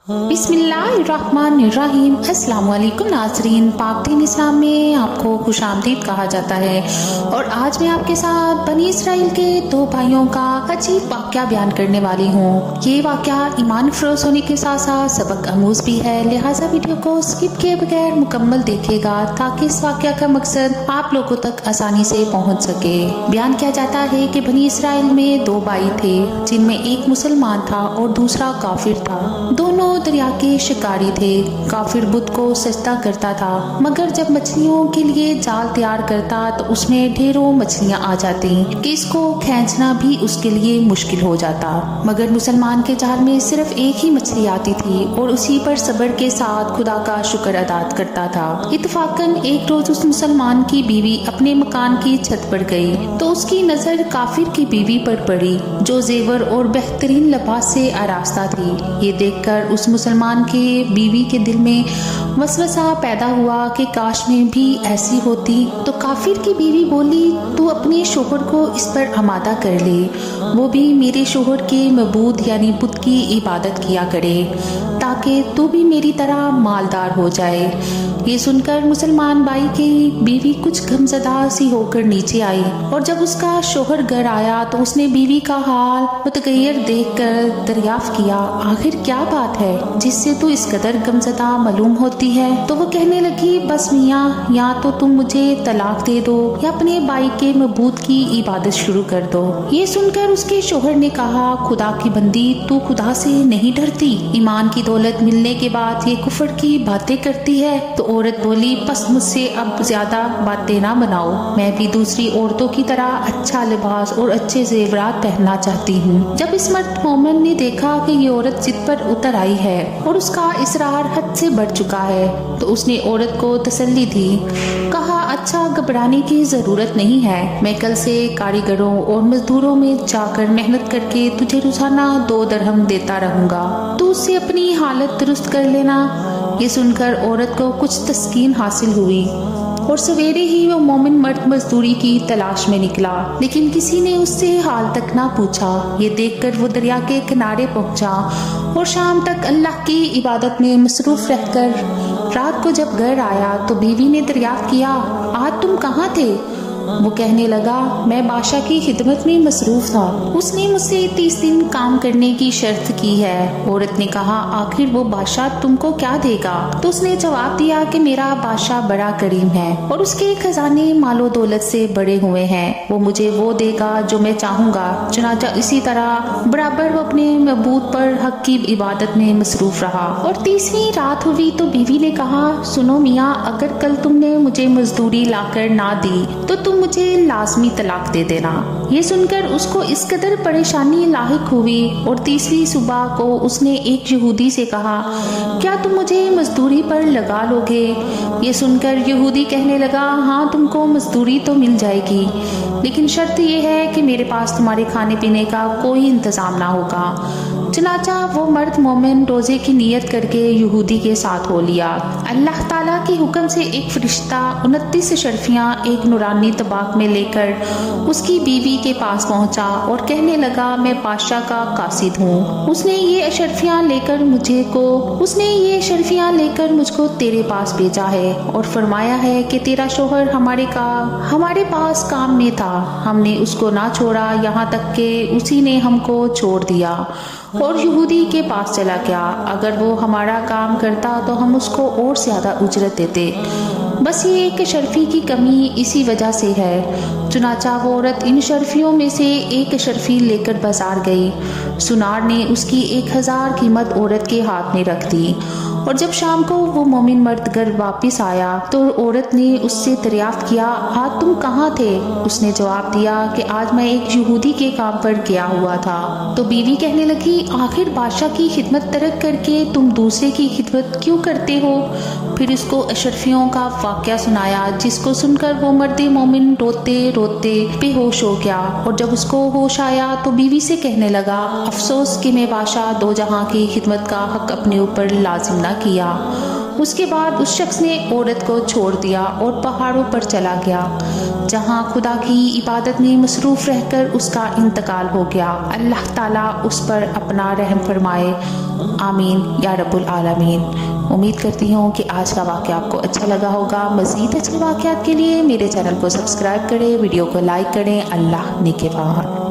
बिस्मिल्लाहिर्रहमानिर्रहीम। अस्सलाम वालेकुम नाज़रीन, पाक दीन इस्लाम में आपको खुशामदीद कहा जाता है। और आज मैं आपके साथ बनी इसराइल के दो भाइयों का अजीब वाक़या बयान करने वाली हूँ। ये वाक़या ईमान अफरोज़ होने के साथ साथ सबक आमूज़ भी है, लिहाजा वीडियो को स्किप किए बगैर मुकम्मल देखिएगा ताकि इस वाक़या का मकसद आप लोगों तक आसानी से पहुँच सके। बयान किया जाता है कि बनी इसराइल में दो भाई थे जिनमें एक मुसलमान था और दूसरा काफिर था। दोनों दरिया के शिकारी थे। काफिर बुत को सजदा करता था, मगर जब मछलियों के लिए जाल तैयार करता तो उसमें ढेरों मछलियां आ जाती कि इसको खींचना भी उसके लिए मुश्किल हो जाता। मगर मुसलमान के जाल में सिर्फ एक ही मछली आती थी और उसी पर सब्र के साथ खुदा का शुक्र अदा करता था। इत्तफाकन एक रोज उस मुसलमान की बीवी अपने मकान की छत पर गई तो उसकी नजर काफिर की बीवी पर पड़ी जो जेवर और बेहतरीन लिबास से आरास्ता थी। ये देखकर उस मुसलमान के बीवी के दिल में वसवसा पैदा हुआ कि काश मैं भी ऐसी होती। तो काफिर की बीवी बोली, तू अपने शोहर को इस पर आमादा कर ले, वो भी मेरे शोहर के मबूद यानी बुत की इबादत किया करे ताकि तू भी मेरी तरह मालदार हो जाए। ये सुनकर मुसलमान भाई की बीवी कुछ गमज़दा सी होकर नीचे आई और जब उसका शोहर घर आया तो उसने बीवी का हाल मुतगैर देखकर दरियाफ्त किया, आखिर क्या बात है जिससे तू इस कदर गमज़दा मालूम होती है। तो वो कहने लगी, बस मियाँ, या तो तुम मुझे तलाक दे दो या अपने भाई के मबूद की इबादत शुरू कर दो। ये सुनकर उसके शोहर ने कहा, खुदा की बंदी, तू खुदा से नहीं डरती? ईमान की दौलत मिलने के बाद ये कुफर की बातें करती है। तो औरत बोली, बस मुझसे अब ज्यादा बातें ना बनाओ, मैं भी दूसरी औरतों की तरह अच्छा लिबास और अच्छे जेवरात पहनना चाहती हूँ। जब इस मर्द मोमिन ने देखा कि ये औरत जिद पर उतर आई है और उसका इसरार हद से बढ़ चुका है तो उसने औरत को तसल्ली दी। कहा, अच्छा, घबराने की जरूरत नहीं है, मैं कल से कारीगरों और मजदूरों में जाकर मेहनत करके तुझे रोजाना 2 दरहम देता रहूंगा, तू उससे अपनी हालत दुरुस्त कर लेना। ये सुनकर औरत को कुछ तस्कीन हासिल हुई और सवेरे ही वो मोमिन मर्द मजदूरी की तलाश में निकला, लेकिन किसी ने उससे हाल तक ना पूछा। ये देखकर वो दरिया के किनारे पहुंचा और शाम तक अल्लाह की इबादत में मसरूफ रहकर रात को जब घर आया तो बीवी ने दरियाफ्त किया, आज तुम कहाँ थे? वो कहने लगा, मैं बादशाह की खिदमत में मसरूफ था, उसने मुझसे 30 दिन काम करने की शर्त की है। औरत ने कहा, आखिर वो बादशाह तुमको क्या देगा? तो उसने जवाब दिया कि मेरा बादशाह बड़ा करीम है और उसके खजाने मालो दौलत से बड़े हुए हैं, वो मुझे वो देगा जो मैं चाहूंगा। चुनाचा इसी तरह बराबर वो अपने मबूद पर हक की इबादत में मसरूफ रहा। और 30वीं रात हुई तो बीवी ने कहा, सुनो मियाँ, अगर कल तुमने मुझे मजदूरी लाकर ना दी तो तुम मुझे लाजमी तलाक दे देना। ये सुनकर उसको इस कदर परेशानी लाहिक हुई और 30वीं सुबह को उसने एक यहूदी से कहा, क्या तुम मुझे मजदूरी पर लगा लोगे? ये सुनकर यहूदी कहने लगा, हाँ, तुमको मजदूरी तो मिल जाएगी, लेकिन शर्त यह है कि मेरे पास तुम्हारे खाने पीने का कोई इंतजाम ना होगा। चनाचा वो मर्द मोमिन रोजे की नियत करके यहूदी के साथ हो लिया। अल्लाह ताला के हुक्म से एक फरिश्ता 29 अशरफियाँ एक नूरानी तबाक में लेकर उसकी बीवी के पास पहुंचा और कहने लगा, मैं बादशाह का कासिद हूँ, उसने ये अशरफियाँ लेकर मुझको तेरे पास भेजा है और फरमाया है कि तेरा शोहर हमारे पास काम में था, हमने उसको ना छोड़ा, यहाँ तक कि उसी ने हमको छोड़ दिया और यहूदी के पास चला गया। अगर वो हमारा काम करता तो हम उसको और ज्यादा उजरत देते, बस ये एक शर्फी की कमी इसी वजह से है। चुनाचा वो औरत इन शर्फियों में से एक शर्फी लेकर बाजार गई। सुनार ने उसकी 1000 कीमत औरत के हाथ में रख दी और जब शाम को वो मोमिन मर्द घर वापस आया तो औरत ने उससे दरियाफ्त किया, आज तुम कहाँ थे? उसने जवाब दिया कि आज मैं एक यहूदी के काम पर गया हुआ था। तो बीवी कहने लगी, आखिर बादशाह की खिदमत तर्क करके तुम दूसरे की खिदमत क्यों करते हो? फिर उसको अशरफियों का वाक़या सुनाया, जिसको सुनकर वो मर्द मोमिन रोते रोते बेहोश हो गया और जब उसको होश आया तो बीवी से कहने लगा, अफसोस कि मैं बादशाह दो जहां की खिदमत का हक अपने ऊपर लाजिम न किया اس کے بعد اس شخص نے عورت کو چھوڑ دیا اور پہاڑوں پر چلا گیا، جہاں خدا کی عبادت میں مصروف رہ کر اس کا انتقال ہو گیا۔ اللہ تعالیٰ اس پر اپنا رحم فرمائے، آمین یا رب العالمین۔ امید کرتی ہوں کہ آج کا واقعہ آپ کو اچھا لگا ہوگا۔ مزید اچھے واقعات کے لیے میرے چینل کو سبسکرائب کریں، ویڈیو کو لائک کریں۔ اللہ نگہبان۔